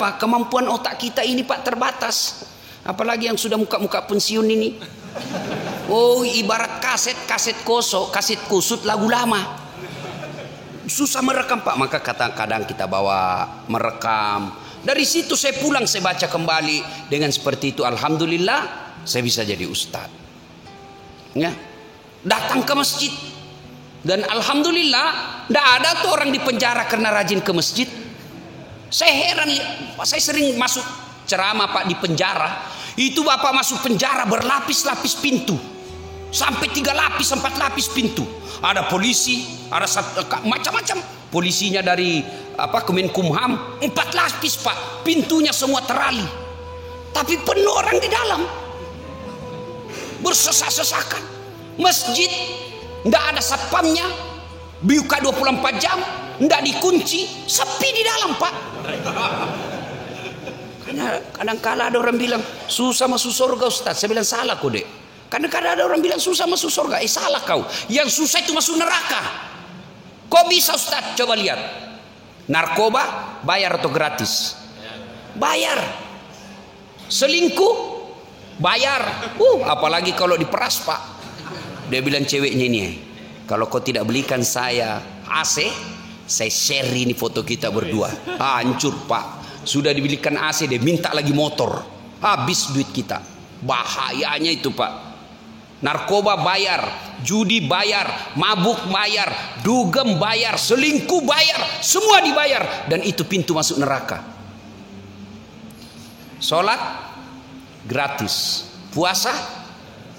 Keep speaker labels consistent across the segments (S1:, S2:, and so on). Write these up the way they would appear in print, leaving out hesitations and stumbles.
S1: Kenapa? Kemampuan otak kita ini Pak terbatas. Apalagi yang sudah muka-muka pensiun ini. Oh, ibarat kaset kosong, kaset kusut lagu lama. Susah merekam Pak. Maka kadang-kadang kita bawa merekam. Dari situ saya pulang, saya baca kembali. Dengan seperti itu alhamdulillah saya bisa jadi ustadz. Ya. Datang ke masjid. Dan alhamdulillah tidak ada tuh orang di penjara karena rajin ke masjid. Saya heran, saya sering masuk ceramah Pak di penjara. Itu Bapak masuk penjara berlapis-lapis pintu. Sampai 3 lapis, 4 lapis pintu. Ada polisi, ada macam-macam. Polisinya dari Kemenkumham, 4 lapis Pak. Pintunya semua terali. Tapi penuh orang di dalam. Bersesak-sesakan. Masjid tidak ada satpamnya. Buka 24 jam, tidak dikunci, sepi di dalam Pak. Karena kadang-kala ada orang bilang susah masuk surga Ustaz. Saya bilang salah kok dek. Kadang-kadang ada orang bilang susah masuk surga. Salah kau. Yang susah itu masuk neraka. Kok bisa Ustaz? Coba lihat. Narkoba bayar atau gratis? Bayar. Selingkuh bayar. Apalagi kalau diperas Pak. Dia bilang ceweknya ini, kalau kau tidak belikan saya AC, saya share ini foto kita berdua. Hancur Pak. Sudah dibelikan AC, dia minta lagi motor. Habis duit kita. Bahayanya itu Pak. Narkoba bayar, judi bayar, mabuk bayar, dugem bayar, selingkuh bayar, semua dibayar. Dan itu pintu masuk neraka. Sholat gratis, puasa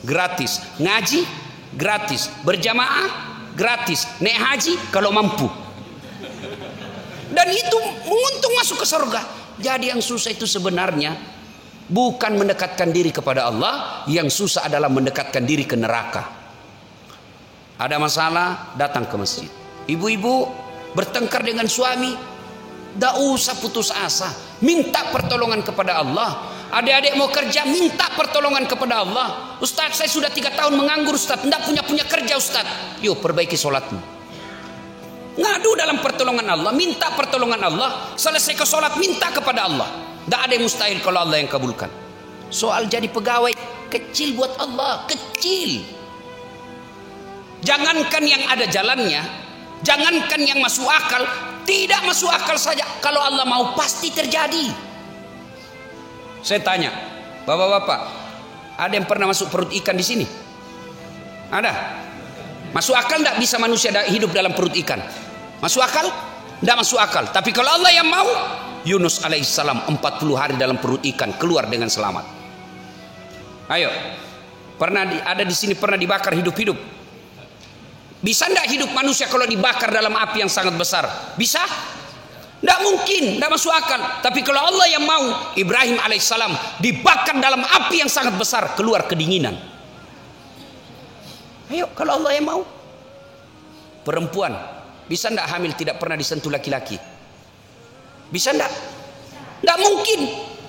S1: gratis, ngaji gratis, berjamaah gratis, naik haji kalau mampu. Dan itu menguntung masuk ke surga. Jadi yang susah itu sebenarnya bukan mendekatkan diri kepada Allah. Yang susah adalah mendekatkan diri ke neraka. Ada masalah, datang ke masjid. Ibu-ibu bertengkar dengan suami, tidak usah putus asa. Minta pertolongan kepada Allah. Adik-adik mau kerja, minta pertolongan kepada Allah. Ustaz, saya sudah 3 tahun menganggur Ustaz, tidak punya kerja Ustaz. Yuk perbaiki sholatmu. Ngadu dalam pertolongan Allah, minta pertolongan Allah. Selesai ke sholat, minta kepada Allah. Tidak ada yang mustahil kalau Allah yang kabulkan. Soal jadi pegawai kecil buat Allah, kecil. Jangankan yang ada jalannya, jangankan yang masuk akal, tidak masuk akal saja. Kalau Allah mau pasti terjadi. Saya tanya, bapak-bapak, ada yang pernah masuk perut ikan di sini? Ada? Masuk akal tidak bisa manusia hidup dalam perut ikan? Masuk akal? Tidak masuk akal. Tapi kalau Allah yang mau, Yunus alaihissalam 40 hari dalam perut ikan keluar dengan selamat. Ayo, pernah ada di sini pernah dibakar hidup-hidup? Bisa tidak hidup manusia kalau dibakar dalam api yang sangat besar? Bisa? Tidak mungkin, tidak masuk akal. Tapi kalau Allah yang mau, Ibrahim alaihissalam dibakar dalam api yang sangat besar, keluar kedinginan. Ayo, kalau Allah yang mau. Perempuan bisa tidak hamil tidak pernah disentuh laki-laki? Bisa tidak? Tidak mungkin.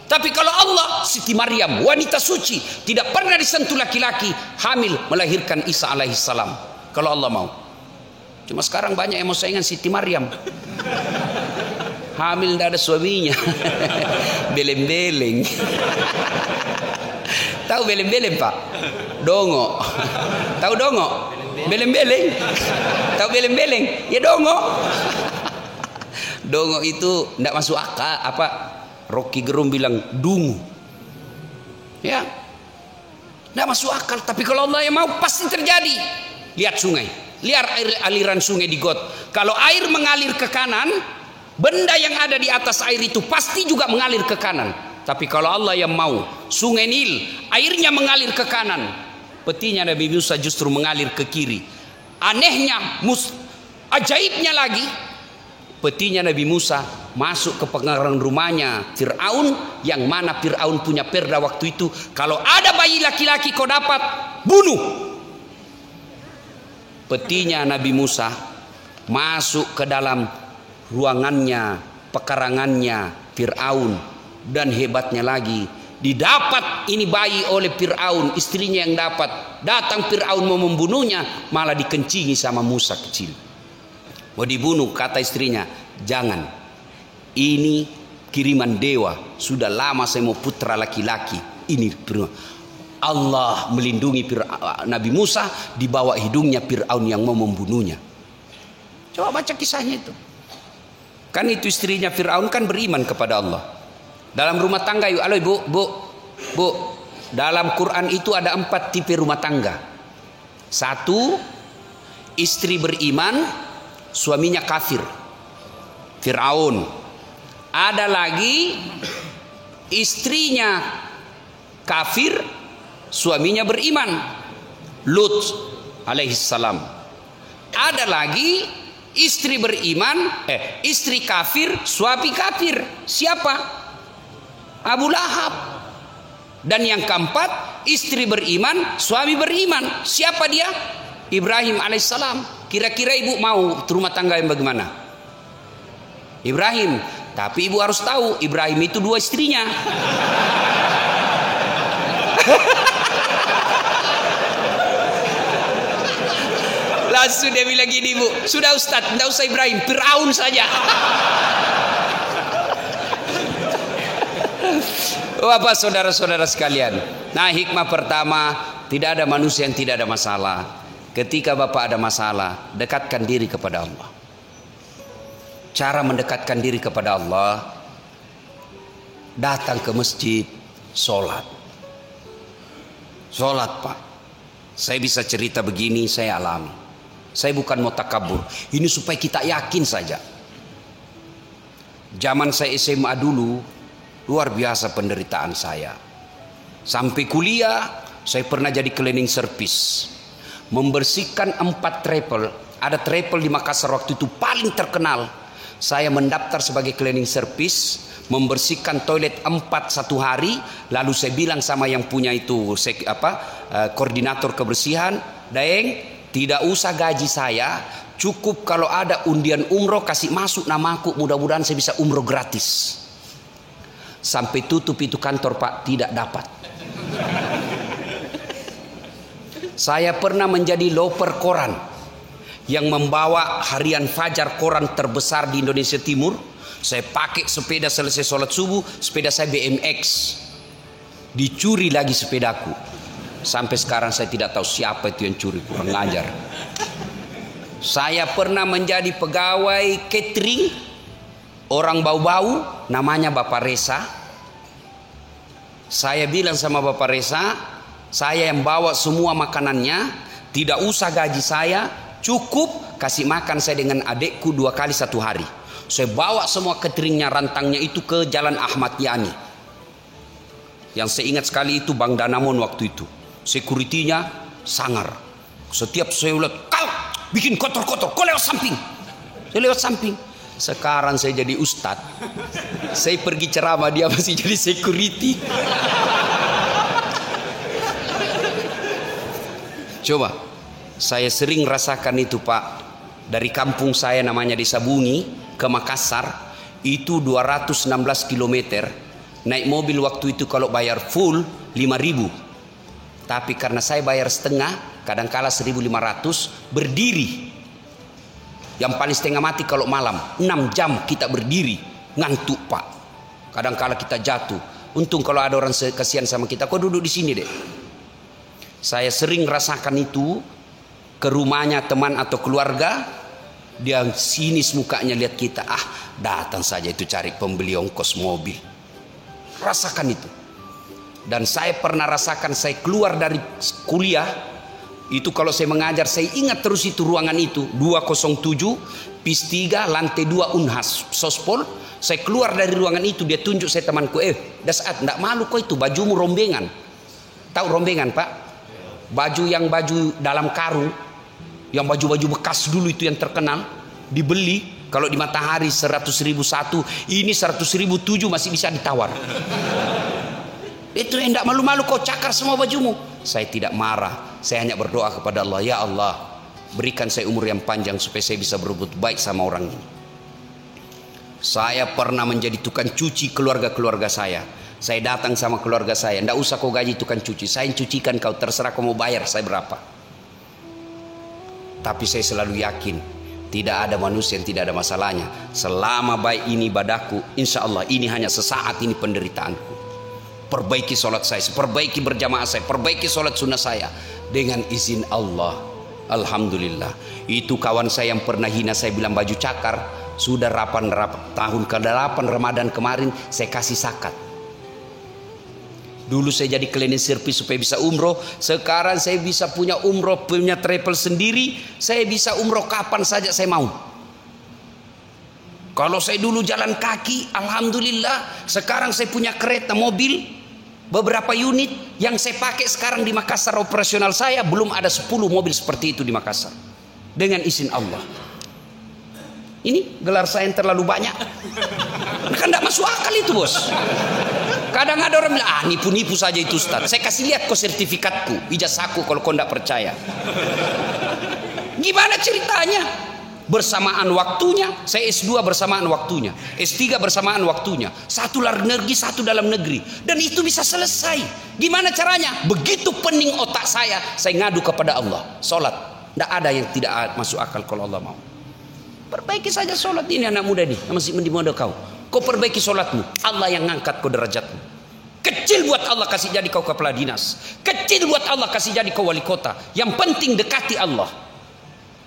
S1: Tapi kalau Allah, Siti Maryam, wanita suci, tidak pernah disentuh laki-laki, hamil melahirkan Isa alaihissalam. Kalau Allah mau. Cuma sekarang banyak yang mau saingan Siti Maryam. Hamil tidak ada suaminya. Beleng-beleng. Tahu beleng-beleng Pak? Dongo. Tahu dongo? Beleng-beleng. Tahu beleng-beleng? Ya dongo. Dongo itu tidak masuk akal. Rocky Gerung bilang dungu. Ya, tidak masuk akal. Tapi kalau Allah yang mau pasti terjadi. Lihat sungai, lihat aliran sungai di got. Kalau air mengalir ke kanan, benda yang ada di atas air itu pasti juga mengalir ke kanan. Tapi kalau Allah yang mau, sungai Nil airnya mengalir ke kanan, petinya Nabi Musa justru mengalir ke kiri. Anehnya, ajaibnya lagi, petinya Nabi Musa masuk ke pengarang rumahnya Fir'aun, yang mana Fir'aun punya perda waktu itu, kalau ada bayi laki-laki kau dapat, bunuh. Petinya Nabi Musa masuk ke dalam ruangannya, pekarangannya Fir'aun. Dan hebatnya lagi, didapat ini bayi oleh Fir'aun, istrinya yang dapat. Datang Fir'aun mau membunuhnya, malah dikencingi sama Musa kecil. Mau dibunuh, kata istrinya, jangan. Ini kiriman dewa. Sudah lama saya mau putra laki-laki. Ini Allah melindungi Nabi Musa, di bawah hidungnya Fir'aun yang mau membunuhnya. Coba baca kisahnya itu. Kan itu istrinya Fir'aun kan beriman kepada Allah. Dalam rumah tangga, yuk, halo ibu, bu, dalam Quran itu ada 4 tipe rumah tangga. 1, istri beriman, suaminya kafir, Fir'aun. Ada lagi istrinya kafir, suaminya beriman, Lut alaihissalam. Ada lagi istri beriman, istri kafir, suami kafir. Siapa? Abu Lahab. Dan yang keempat, istri beriman, suami beriman. Siapa dia? Ibrahim alaihissalam. Kira-kira ibu mau rumah tangga yang bagaimana? Ibrahim. Tapi ibu harus tahu, Ibrahim itu 2 istrinya. Langsung dia bilang gini, bu, sudah Ustaz, tidak usah Ibrahim, Fir'aun saja. Bapak saudara-saudara sekalian, nah hikmah pertama, tidak ada manusia yang tidak ada masalah. Ketika Bapak ada masalah, dekatkan diri kepada Allah. Cara mendekatkan diri kepada Allah, datang ke masjid, sholat. Sholat, Pak. Saya bisa cerita begini, saya alami. Saya bukan mau takabur. Ini supaya kita yakin saja. Zaman saya SMA dulu, luar biasa penderitaan saya. Sampai kuliah, saya pernah jadi cleaning service. Membersihkan 4 travel. Ada travel di Makassar waktu itu paling terkenal. Saya mendaftar sebagai cleaning service. Membersihkan toilet 4 1 hari. Lalu saya bilang sama yang punya itu, koordinator kebersihan, Daeng, tidak usah gaji saya, cukup kalau ada undian umroh kasih masuk namaku, mudah-mudahan saya bisa umroh gratis. Sampai tutup itu kantor, Pak, tidak dapat. Saya pernah menjadi loper koran yang membawa harian Fajar, koran terbesar di Indonesia Timur. Saya pakai sepeda selesai sholat subuh, sepeda saya BMX. Dicuri lagi sepedaku. Sampai sekarang saya tidak tahu siapa itu yang curi, kurang ngajar. Saya pernah menjadi pegawai catering, orang bau-bau, namanya Bapak Reza. Saya bilang sama Bapak Reza, saya yang bawa semua makanannya, tidak usah gaji saya, cukup kasih makan saya dengan adekku 2 kali 1 hari. Saya bawa semua cateringnya, rantangnya itu ke Jalan Ahmad Yani. Yang saya ingat sekali itu Bang Danamon waktu itu. Security-nya sangar. Setiap saya lihat, kau bikin kotor-kotor, kau lewat samping. Saya lewat samping. Sekarang saya jadi ustad. Saya pergi ceramah, dia masih jadi security. Coba, saya sering rasakan itu, Pak. Dari kampung saya namanya Desa Bungi ke Makassar, itu 216 km. Naik mobil waktu itu kalau bayar full 5.000. Tapi karena saya bayar setengah, kadangkala 1.500, berdiri. Yang paling setengah mati kalau malam, 6 jam kita berdiri, ngantuk, Pak. Kadangkala kita jatuh. Untung kalau ada orang kasihan sama kita, kau duduk di sini deh. Saya sering rasakan itu ke rumahnya teman atau keluarga, dia sinis mukanya lihat kita, datang saja itu cari pembeli ongkos mobil. Rasakan itu. Dan saya pernah rasakan, saya keluar dari kuliah itu, kalau saya mengajar saya ingat terus itu ruangan itu 207 PIS 3 lantai 2 Unhas Sospol. Saya keluar dari ruangan itu, dia tunjuk saya temanku, Dasat, enggak malu kok itu bajumu rombengan. Tahu rombengan, Pak? Baju dalam karung, yang baju-baju bekas dulu itu yang terkenal, dibeli kalau di Matahari 100.000 satu, ini 100.000 7 masih bisa ditawar. Itu yang tidak malu-malu, kau cakar semua bajumu. Saya tidak marah, saya hanya berdoa kepada Allah, ya Allah, berikan saya umur yang panjang supaya saya bisa berbuat baik sama orang ini. Saya pernah menjadi tukang cuci keluarga-keluarga saya. Saya datang sama keluarga saya, tidak usah kau gaji tukang cuci, saya yang cucikan kau, terserah kau mau bayar saya berapa. Tapi saya selalu yakin, Tidak ada manusia yang tidak ada masalahnya. Selama baik ini ibadahku, insya Allah ini hanya sesaat ini penderitaanku. Perbaiki sholat saya, perbaiki berjamaah saya, perbaiki sholat sunnah saya. Dengan izin Allah, alhamdulillah. Itu kawan saya yang pernah hina saya bilang baju cakar, sudah 8 tahun ke-8 Ramadan kemarin saya kasih zakat. Dulu saya jadi cleaning service supaya bisa umroh. Sekarang saya bisa punya umroh, punya travel sendiri. Saya bisa umroh kapan saja saya mau. Kalau saya dulu jalan kaki, alhamdulillah. Sekarang saya punya kereta mobil, beberapa unit yang saya pakai sekarang di Makassar operasional saya. Belum ada 10 mobil seperti itu di Makassar. Dengan izin Allah. Ini gelar saya yang terlalu banyak. Kan tidak masuk akal itu, bos. Kadang ada orang bilang, nipu-nipu saja itu Ustaz. Saya kasih lihat kok sertifikatku, ijazahku kalau kau tidak percaya. Gimana ceritanya? Bersamaan waktunya, saya S2 bersamaan waktunya, S3 bersamaan waktunya. Satu luar negeri, satu dalam negeri. Dan itu bisa selesai. Gimana caranya? Begitu pening otak saya ngadu kepada Allah. Sholat. Tidak ada yang tidak masuk akal kalau Allah mau. Perbaiki saja sholat ini anak muda ini, masih di muda kau. Kau perbaiki sholatmu, Allah yang ngangkat kau derajatmu. Kecil buat Allah kasih jadi kau kepala dinas, kecil buat Allah kasih jadi kau wali kota. Yang penting dekati Allah.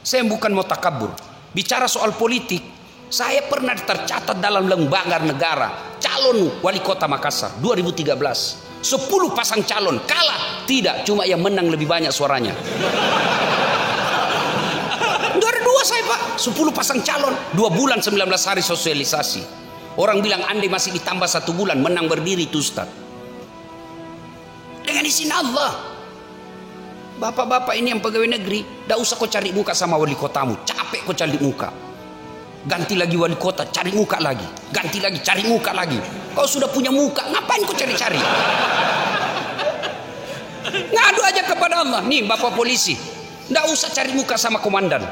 S1: Saya bukan mau takabur. Bicara soal politik, saya pernah tercatat dalam lembaga negara calon wali kota Makassar 2013. 10 pasang calon, kalah tidak, cuma yang menang lebih banyak suaranya. 2 saya Pak, 10 pasang calon, 2 bulan 19 hari sosialisasi. Orang bilang andai masih ditambah 1 bulan menang berdiri itu Ustaz. Dengan izin Allah. Bapak-bapak ini yang pegawai negeri, tidak usah kau cari muka sama wali kotamu. Capek kau cari muka. Ganti lagi wali kota, cari muka lagi. Ganti lagi, cari muka lagi. Kau sudah punya muka, ngapain kau cari-cari? Ngadu aja kepada Allah. Nih bapak polisi, tidak usah cari muka sama komandan.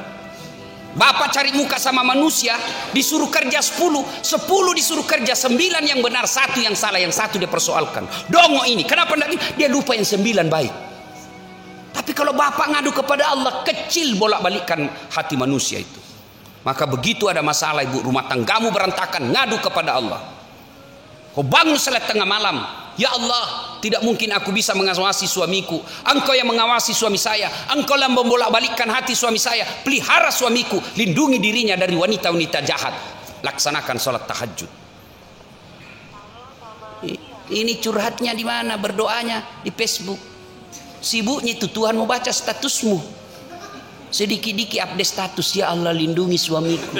S1: Bapak cari muka sama manusia, disuruh kerja 10 disuruh kerja 9 yang benar, 1 yang salah, yang 1 dia persoalkan. Dongo ini, kenapa enggak? Dia lupa yang 9 baik. Tapi kalau bapak ngadu kepada Allah, kecil bolak-balikan hati manusia itu. Maka begitu ada masalah ibu rumah tanggamu berantakan, ngadu kepada Allah. Kau bangun salat tengah malam, ya Allah, tidak mungkin aku bisa mengawasi suamiku. Engkau yang mengawasi suami saya. Engkau yang membolak-balikkan hati suami saya. Pelihara suamiku, lindungi dirinya dari wanita-wanita jahat. Laksanakan sholat tahajud. Ini curhatnya di mana? Berdoanya di Facebook. Sibuknya itu Tuhan mau baca statusmu. Sedikit-dikit update status, ya Allah lindungi suamiku.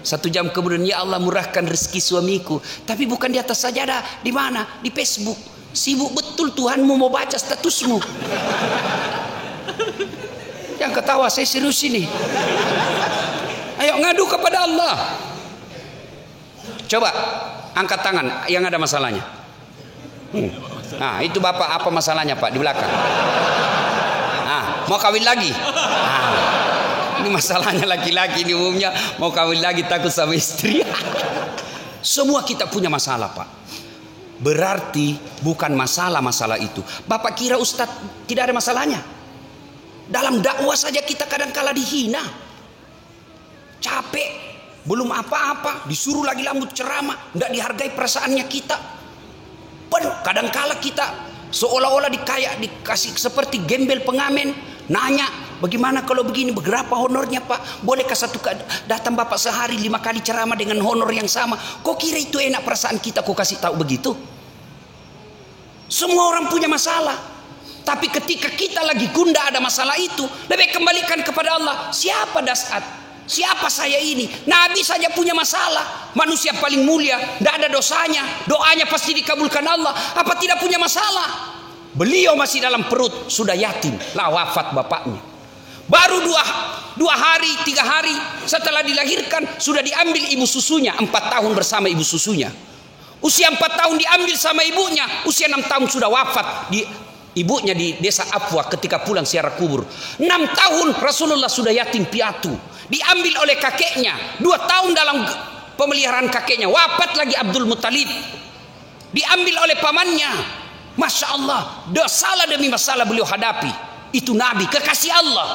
S1: 1 jam kemudian, ya Allah murahkan rezeki suamiku. Tapi bukan di atas sajadah, di mana? Di Facebook. Sibuk betul Tuhanmu mau baca statusmu. Yang ketawa, saya serius ini. Ayo ngadu kepada Allah. Coba angkat tangan yang ada masalahnya. Nah itu bapak, apa masalahnya Pak di belakang? Mau kawin lagi? Ini masalahnya laki-laki ini umumnya mau kawin lagi takut sama istri. Semua kita punya masalah Pak. Berarti bukan masalah itu. Bapak kira Ustadz tidak ada masalahnya? Dalam dakwah saja kita kadang-kala dihina. Capek, belum apa-apa, disuruh lagi lambut ceramah, tidak dihargai perasaannya kita. Kadang-kala kita seolah-olah dikasih seperti gembel pengamen, nanya, bagaimana kalau begini, berapa honornya Pak? Bolehkah datang Bapak sehari 5 kali ceramah dengan honor yang sama? Kok kira itu enak perasaan kita, kok kasih tahu begitu? Semua orang punya masalah. Tapi ketika kita lagi gundah ada masalah itu, lebih kembalikan kepada Allah. Siapa Dasat? Siapa saya ini? Nabi saja punya masalah. Manusia paling mulia, tidak ada dosanya. Doanya pasti dikabulkan Allah. Apa tidak punya masalah? Beliau masih dalam perut, sudah yatim, lah wafat bapaknya. Baru 2 hari, 3 hari setelah dilahirkan, sudah diambil ibu susunya. 4 tahun bersama ibu susunya. Usia 4 tahun diambil sama ibunya. Usia 6 tahun sudah wafat ibunya di desa Afwa ketika pulang ziarah kubur. 6 tahun Rasulullah sudah yatim piatu. Diambil oleh kakeknya. 2 tahun dalam pemeliharaan kakeknya. Wafat lagi Abdul Muttalib. Diambil oleh pamannya. Masya Allah, masalah demi masalah beliau hadapi. Itu Nabi, kekasih Allah.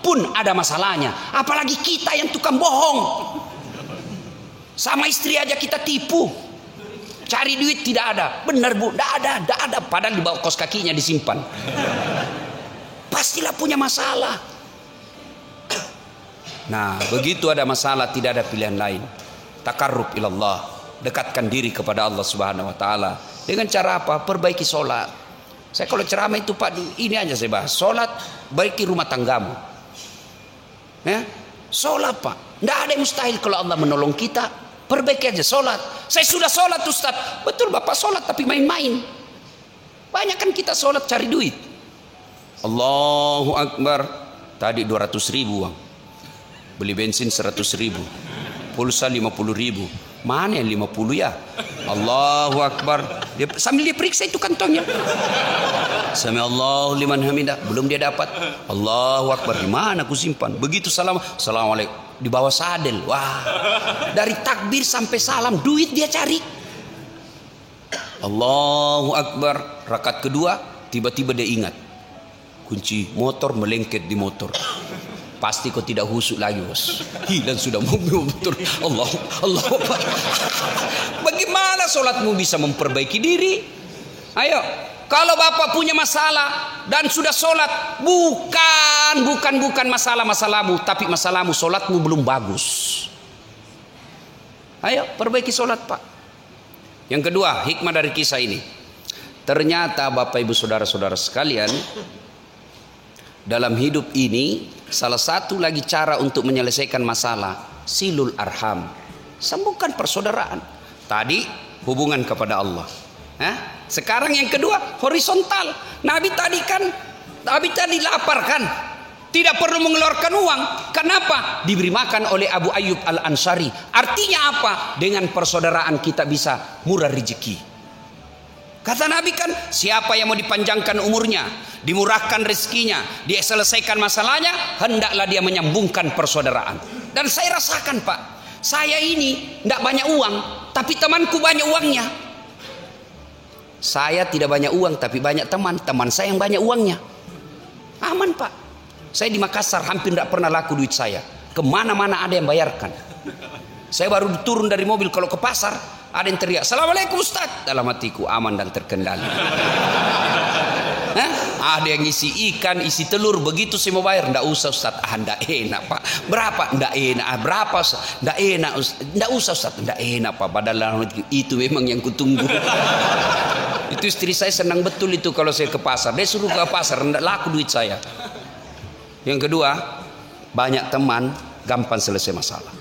S1: pun ada masalahnya. Apalagi kita yang tukang bohong. Sama istri aja kita tipu. Cari duit tidak ada. Benar bu, tidak ada. Padahal di bawah kos kakinya disimpan. Pastilah punya masalah. Nah, begitu ada masalah tidak ada pilihan lain. Takarrub ilallah, dekatkan diri kepada Allah Subhanahu wa taala. Dengan cara apa? Perbaiki sholat. Saya kalau ceramah itu Pak, ini aja saya bahas. Sholat, baiki rumah tanggamu. Ya? Sholat Pak. Tidak ada yang mustahil kalau Allah menolong kita. Perbaiki aja sholat. Saya sudah sholat Ustaz. Betul Bapak sholat tapi main-main. Banyak kan kita sholat cari duit. Allahu Akbar. Tadi 200.000 uang. Beli bensin 100.000. Pulsa 50.000. Mana yang 50 ya? Allahu Akbar. Sambil dia periksa itu kantongnya. Sami Allahu liman hamidah. Belum dia dapat. Allahu Akbar. Di mana aku simpan? Begitu salam. Assalamualaikum. Di bawah sadel. Wah. Dari takbir sampai salam duit dia cari. Allahu Akbar. Rakaat kedua tiba-tiba dia ingat. Kunci motor melengket di motor. Pasti kau tidak husuk lagi bos. Hilang sudah mobil betul. Allah. Bagaimana sholatmu bisa memperbaiki diri? Ayo. Kalau bapak punya masalah dan sudah sholat, bukan masalahmu, tapi masalahmu sholatmu belum bagus. Ayo perbaiki sholat pak. Yang kedua, hikmah dari kisah ini. Ternyata bapak ibu saudara-saudara sekalian, dalam hidup ini salah satu lagi cara untuk menyelesaikan masalah, silul arham, sambungkan persaudaraan. Tadi hubungan kepada Allah. Sekarang yang kedua horizontal. Nabi tadi lapar kan, tidak perlu mengeluarkan uang. Kenapa? Diberi makan oleh Abu Ayyub Al-Ansari. Artinya apa? Dengan persaudaraan kita bisa murah rezeki. Kata Nabi kan, siapa yang mau dipanjangkan umurnya, dimurahkan rezekinya, dia selesaikan masalahnya, hendaklah dia menyambungkan persaudaraan. Dan saya rasakan pak, saya ini tidak banyak uang, tapi temanku banyak uangnya. Saya tidak banyak uang tapi banyak teman saya yang banyak uangnya. Aman pak. Saya di Makassar hampir tidak pernah laku duit saya. Kemana-mana ada yang bayarkan. Saya baru turun dari mobil, kalau ke pasar ada yang teriak Assalamualaikum Ustaz. Dalam hatiku aman dan terkendali. Ada yang isi ikan, isi telur. Begitu saya mau bayar, ndak usah Ustaz. Ndak enak pak. Berapa? Ndak enak. Berapa Ustaz? Ndak enak Ustaz. Ndak usah Ustaz. Ndak enak pak. Padahal itu memang yang kutunggu. Itu istri saya senang betul itu kalau saya ke pasar. Dia suruh ke pasar, ndak laku duit saya. Yang kedua, banyak teman, gampang selesai masalah.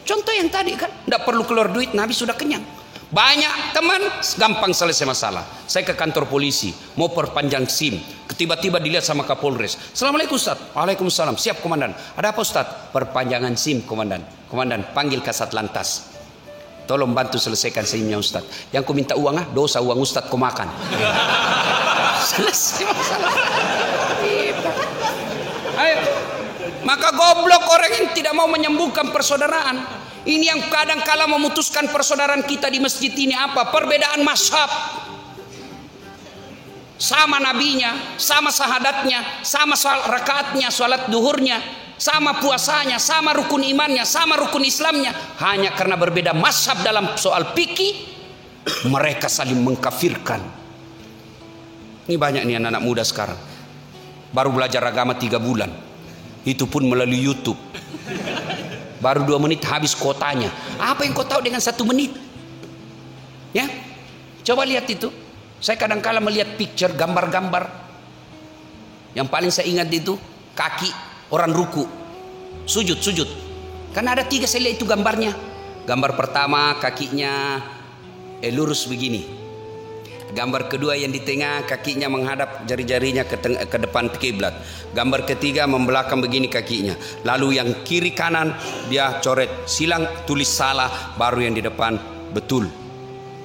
S1: Contoh yang tadi kan, ndak perlu keluar duit, Nabi sudah kenyang. Banyak teman, gampang selesai masalah. Saya ke kantor polisi, mau perpanjang SIM. Tiba-tiba dilihat sama Kapolres. Assalamualaikum Ustaz. Waalaikumsalam. Siap komandan. Ada apa Ustaz? Perpanjangan SIM komandan. Komandan, panggil Kasat Lantas. Tolong bantu selesaikan SIM-nya Ustaz. Yang ku minta uang dosa uang Ustaz ku makan. Selesai masalah. Ayo. Maka goblok orang yang tidak mau menyembuhkan persaudaraan. Ini yang kadang kala memutuskan persaudaraan kita di masjid ini apa? Perbedaan mazhab. Sama nabinya, sama sahadatnya, sama rakaatnya, salat duhurnya, sama puasanya, sama rukun imannya, sama rukun Islamnya. Hanya karena berbeda mazhab dalam soal fikih, mereka saling mengkafirkan. Ini banyak nih anak-anak muda sekarang. Baru belajar agama 3 bulan. Itu pun melalui YouTube. Baru 2 menit habis kotanya. Apa yang kau tahu dengan 1 menit? Ya, coba lihat itu. Saya kadang-kala melihat picture, gambar-gambar. Yang paling saya ingat itu kaki orang ruku, sujud. Karena ada 3 saya lihat itu gambarnya. Gambar pertama kakinya lurus begini. Gambar kedua yang di tengah kakinya menghadap jari-jarinya ke depan kiblat. Gambar ketiga membelakang begini kakinya. Lalu yang kiri kanan dia coret silang, tulis salah, baru yang di depan betul.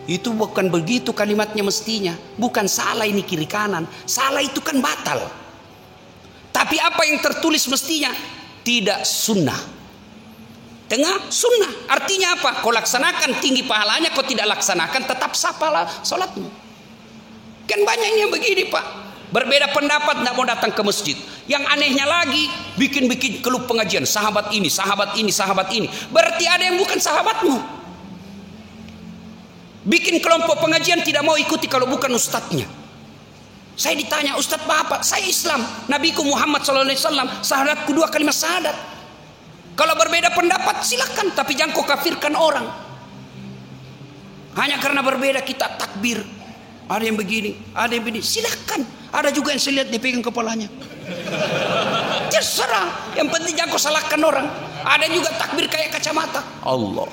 S1: Itu bukan begitu kalimatnya mestinya. Bukan salah ini kiri kanan. Salah itu kan batal. Tapi apa yang tertulis mestinya tidak sunnah. Tengah sunnah. Artinya apa? Kau laksanakan tinggi pahalanya, kau tidak laksanakan tetap sah pahala salatmu. Kan banyak yang begini pak. Berbeda pendapat tidak mau datang ke masjid. Yang anehnya lagi, bikin-bikin klub pengajian. Sahabat ini, sahabat ini, sahabat ini. Berarti ada yang bukan sahabatmu. Bikin kelompok pengajian tidak mau ikuti kalau bukan ustadznya. Saya ditanya, Ustadz Bapak, saya Islam. Nabiku Muhammad SAW, syahadatku 2 kalimat syahadat. Kalau berbeda pendapat silakan, tapi jangan kau kafirkan orang. Hanya karena berbeda kita takbir. Ada yang begini, ada yang begini, silakan. Ada juga yang saya lihat dia pegang kepalanya. Terserah, yang penting jangan kau salahkan orang. Ada juga takbir kayak kacamata. Allah.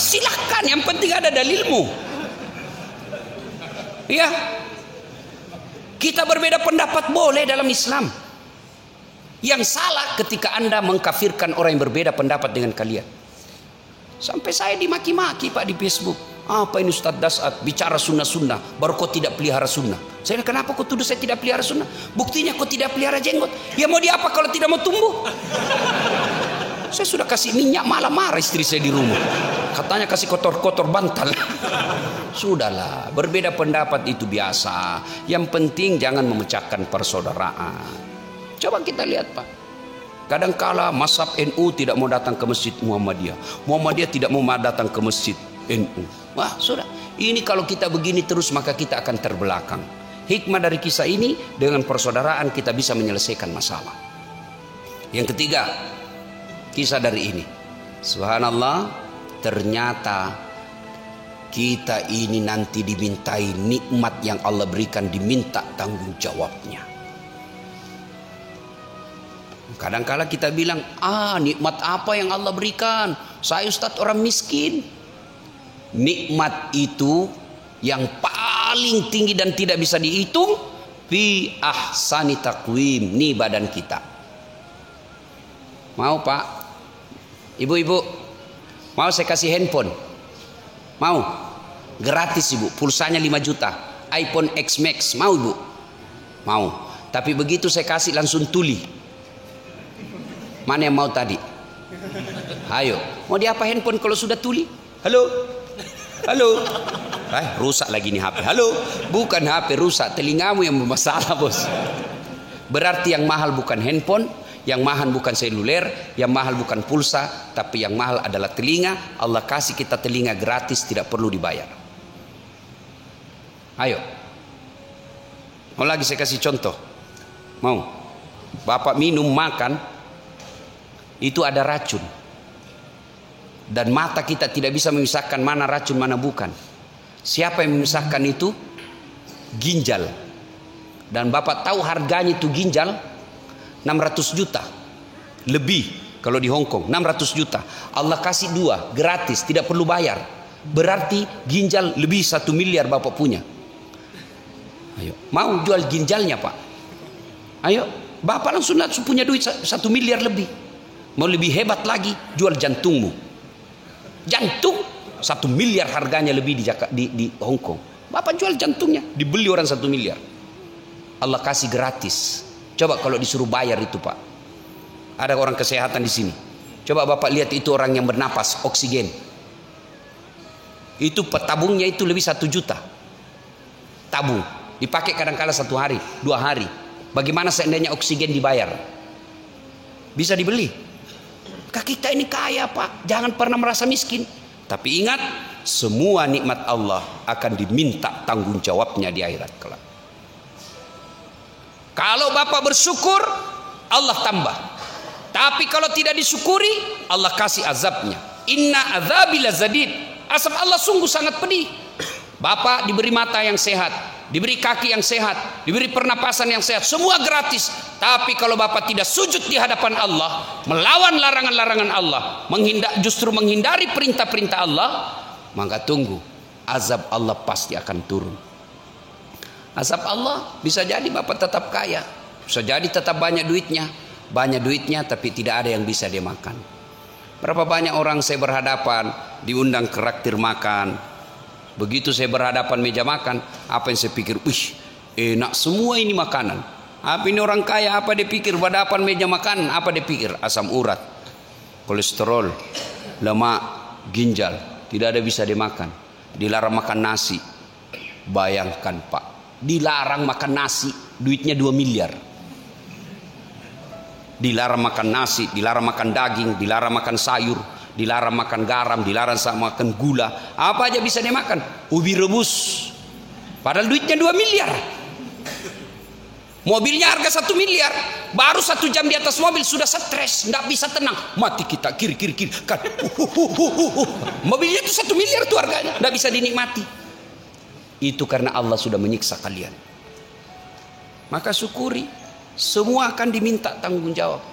S1: Silakan, yang penting ada dalilmu. Ya. Kita berbeda pendapat boleh dalam Islam. Yang salah ketika Anda mengkafirkan orang yang berbeda pendapat dengan kalian. Sampai saya dimaki-maki Pak di Facebook. Apa ini Ustadz Dasat bicara sunnah-sunnah, baru kau tidak pelihara sunnah. Saya bilang, kenapa kau tuduh saya tidak pelihara sunnah? Buktinya kau tidak pelihara jenggot. Ya mau diapa kalau tidak mau tumbuh? Saya sudah kasih minyak, malah marah istri saya di rumah. Katanya kasih kotor-kotor bantal. Sudahlah, berbeda pendapat itu biasa. Yang penting jangan memecahkan persaudaraan. Coba kita lihat Pak. Kadangkala mazhab NU tidak mau datang ke masjid Muhammadiyah. Muhammadiyah tidak mau datang ke masjid NU. Wah sudah. Ini kalau kita begini terus maka kita akan terbelakang. Hikmah dari kisah ini, dengan persaudaraan kita bisa menyelesaikan masalah. Yang ketiga, kisah dari ini. Subhanallah, ternyata kita ini nanti dimintai nikmat yang Allah berikan, diminta tanggung jawabnya. Kadang-kala kita bilang, nikmat apa yang Allah berikan? Saya Ustadz orang miskin. Nikmat itu yang paling tinggi dan tidak bisa dihitung, fi ahsani taqwim, nih badan kita. Mau Pak? Ibu-ibu, mau saya kasih handphone? Mau? Gratis Ibu, pulsanya 5 juta, iPhone X Max, mau Ibu? Mau. Tapi begitu saya kasih langsung tuli. Mana yang mau tadi? Ayo, mau diapa handphone kalau sudah tuli? Halo? Halo? Rusak lagi nih HP. Halo? Bukan HP rusak, telingamu yang bermasalah bos. Berarti yang mahal bukan handphone, yang mahal bukan seluler, yang mahal bukan pulsa, tapi yang mahal adalah telinga. Allah kasih kita telinga gratis, tidak perlu dibayar. Ayo. Mau lagi saya kasih contoh? Mau? Bapak minum, makan, itu ada racun. Dan mata kita tidak bisa memisahkan mana racun, mana bukan. Siapa yang memisahkan itu? Ginjal. Dan Bapak tahu harganya itu ginjal 600 juta lebih kalau di Hong Kong, 600 juta. Allah kasih 2 gratis, tidak perlu bayar. Berarti ginjal lebih 1 miliar Bapak punya. Ayo, mau jual ginjalnya Pak? Ayo, Bapak langsung punya duit 1 miliar lebih. Mau lebih hebat lagi, jual jantungmu. Jantung 1 miliar harganya lebih di Hong Kong. Bapak jual jantungnya, dibeli orang 1 miliar. Allah kasih gratis. Coba kalau disuruh bayar itu Pak. Ada orang kesehatan di sini. Coba Bapak lihat itu orang yang bernapas oksigen. Itu tabungnya itu lebih 1 juta. Tabung dipakai kadang-kala 1 hari, 2 hari. Bagaimana seandainya oksigen dibayar? Bisa dibeli. Kita ini kaya Pak, jangan pernah merasa miskin. Tapi ingat, semua nikmat Allah akan diminta tanggung jawabnya di akhirat kelak. Kalau Bapak bersyukur, Allah tambah. Tapi kalau tidak disyukuri, Allah kasih azabnya. Inna azabi lazadid. Azab Allah sungguh sangat pedih. Bapak diberi mata yang sehat, diberi kaki yang sehat, diberi pernapasan yang sehat, semua gratis. Tapi kalau Bapak tidak sujud di hadapan Allah, melawan larangan-larangan Allah, justru menghindari perintah-perintah Allah, maka tunggu, azab Allah pasti akan turun. Azab Allah bisa jadi Bapak tetap kaya, bisa jadi tetap banyak duitnya tapi tidak ada yang bisa dia makan. Berapa banyak orang saya berhadapan diundang ke traktir makan. Begitu saya berhadapan meja makan, apa yang saya pikir? Wih, enak semua ini makanan. Apa ini orang kaya? Apa dia pikir? Berhadapan meja makan, apa dia pikir? Asam urat, kolesterol, lemak, ginjal, tidak ada bisa dimakan. Dilarang makan nasi. Bayangkan Pak, dilarang makan nasi, duitnya 2 miliar. Dilarang makan nasi, dilarang makan daging, dilarang makan sayur, dilarang makan garam, dilarang makan gula. Apa aja bisa dia makan? Ubi rebus. Padahal duitnya 2 miliar. Mobilnya harga 1 miliar. Baru 1 jam di atas mobil sudah stres, nggak bisa tenang. Mati kita kiri kan. Mobilnya itu 1 miliar tuh harganya, nggak bisa dinikmati. Itu karena Allah sudah menyiksa kalian. Maka syukuri, semua akan diminta tanggung jawab.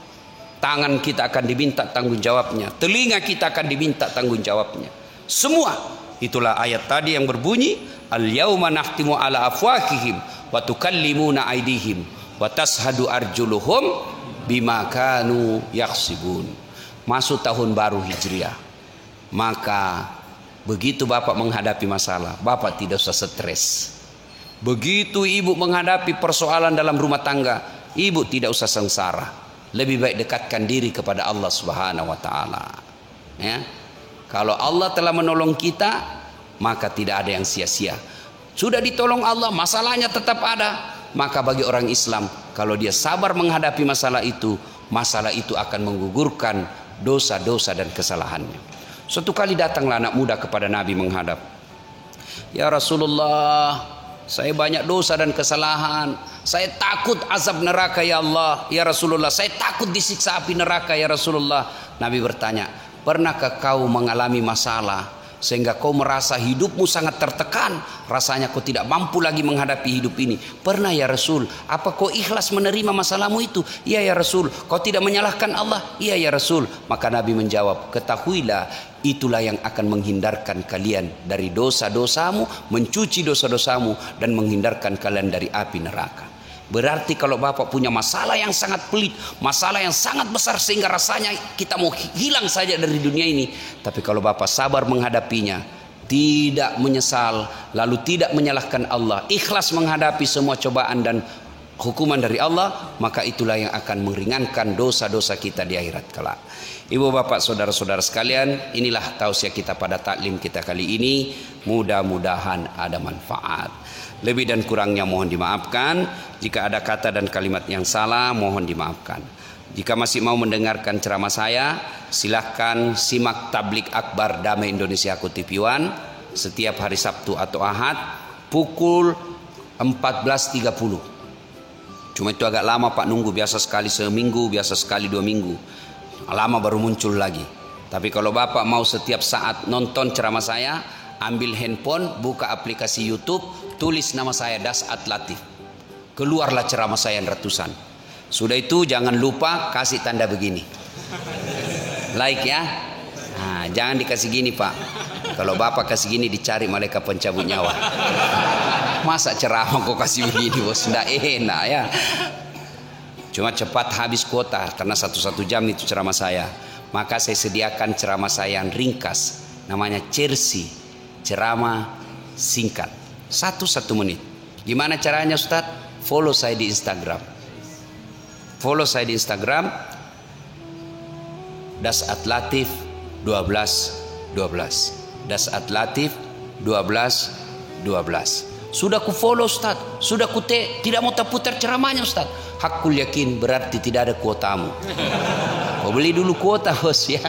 S1: Tangan kita akan diminta tanggung jawabnya, telinga kita akan diminta tanggung jawabnya. Semua. Itulah ayat tadi yang berbunyi, al-yauma nahtimu ala afwahihim wa tukallimuna aydihim wa tashhadu arjuluhum bima kanu yaksibun. Masuk tahun baru Hijriah. Maka begitu Bapak menghadapi masalah, Bapak tidak usah stres. Begitu Ibu menghadapi persoalan dalam rumah tangga, Ibu tidak usah sengsara. Lebih baik dekatkan diri kepada Allah Subhanahu wa taala. Ya. Kalau Allah telah menolong kita, maka tidak ada yang sia-sia. Sudah ditolong Allah, masalahnya tetap ada. Maka bagi orang Islam, kalau dia sabar menghadapi masalah itu akan menggugurkan dosa-dosa dan kesalahannya. Suatu kali datanglah anak muda kepada Nabi menghadap. Ya Rasulullah, saya banyak dosa dan kesalahan. Saya takut azab neraka ya Allah. Ya Rasulullah, saya takut disiksa api neraka ya Rasulullah. Nabi bertanya, pernahkah kau mengalami masalah sehingga kau merasa hidupmu sangat tertekan, rasanya kau tidak mampu lagi menghadapi hidup ini? Pernah ya Rasul. Apa kau ikhlas menerima masalahmu itu? Iya ya Rasul. Kau tidak menyalahkan Allah? Iya ya Rasul. Maka Nabi menjawab, ketahuilah, itulah yang akan menghindarkan kalian dari dosa-dosamu, mencuci dosa-dosamu, dan menghindarkan kalian dari api neraka. Berarti kalau Bapak punya masalah yang sangat pelit, masalah yang sangat besar sehingga rasanya kita mau hilang saja dari dunia ini, tapi kalau Bapak sabar menghadapinya, tidak menyesal, lalu tidak menyalahkan Allah, ikhlas menghadapi semua cobaan dan hukuman dari Allah, maka itulah yang akan meringankan dosa-dosa kita di akhirat kelak. Ibu bapak saudara-saudara sekalian, inilah tausiah kita pada taklim kita kali ini. Mudah-mudahan ada manfaat. Lebih dan kurangnya mohon dimaafkan. Jika ada kata dan kalimat yang salah, mohon dimaafkan. Jika masih mau mendengarkan ceramah saya, silahkan simak tablik akbar Damai Indonesia TV One setiap hari Sabtu atau Ahad pukul 14.30. Cuma itu agak lama Pak nunggu, biasa sekali seminggu, biasa sekali 2 minggu. Lama baru muncul lagi. Tapi kalau Bapak mau setiap saat nonton ceramah saya, ambil handphone, buka aplikasi YouTube, tulis nama saya Dasat Latif. Keluarlah ceramah saya yang ratusan. Sudah itu jangan lupa kasih tanda begini. Like ya. Nah, jangan dikasih gini Pak. Kalau Bapak kasih gini dicari malaikat pencabut nyawa. Masa ceramah kok kasih begini bos? Nggak enak ya. Cuma cepat habis kuota karena 1 jam itu ceramah saya. Maka saya sediakan ceramah saya yang ringkas. Namanya Cersi. Ceramah singkat. 1 menit. Gimana caranya Ustaz? Follow saya di Instagram. Follow saya di Instagram. Dasat Latif 12. Dasat Latif 12. Sudah ku follow Ustaz, sudah ku tidak mau terputar ceramahnya Ustaz. Hakul yakin berarti tidak ada kuotamu. Kau beli dulu kuota bos ya.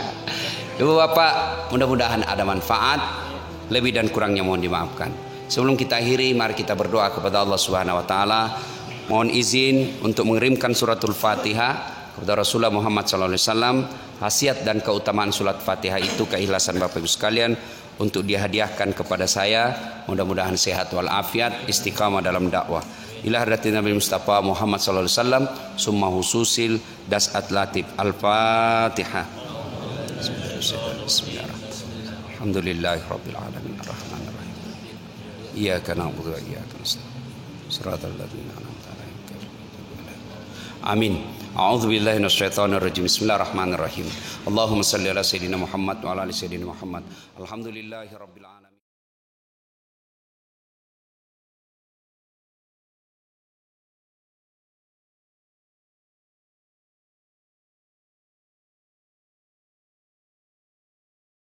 S1: Ibu bapak, mudah-mudahan ada manfaat. Lebih dan kurangnya mohon dimaafkan. Sebelum kita akhiri, mari kita berdoa kepada Allah Subhanahu wa taala. Mohon izin untuk mengirimkan suratul Fatihah kepada Rasulullah Muhammad SAW. Khasiat dan keutamaan surat Fatihah itu keikhlasan Bapak Ibu sekalian untuk dihadiahkan kepada saya. Mudah-mudahan sehat walafiat, istiqamah dalam dakwah. Ila hadratin Nabi Mustafa Muhammad sallallahu alaihi wasallam, summa hususil Dasat Latif. Al-Fatihah. Bismillahirrahmanirrahim. Alhamdulillahirabbil alamin arrahmanir rahim. Iyyaka na'budu wa iyyaka nasta'in. Shiratal ladzina an'amta 'alaihim ghairil maghdubi 'alaihim. Amin. A'udzu billahi minasyaitonir rajim. Bismillahirrahmanirrahim. Allahumma shalli ala sayidina Muhammad wa ala ali sayidina Muhammad. Alhamdulillahirabbil alamin.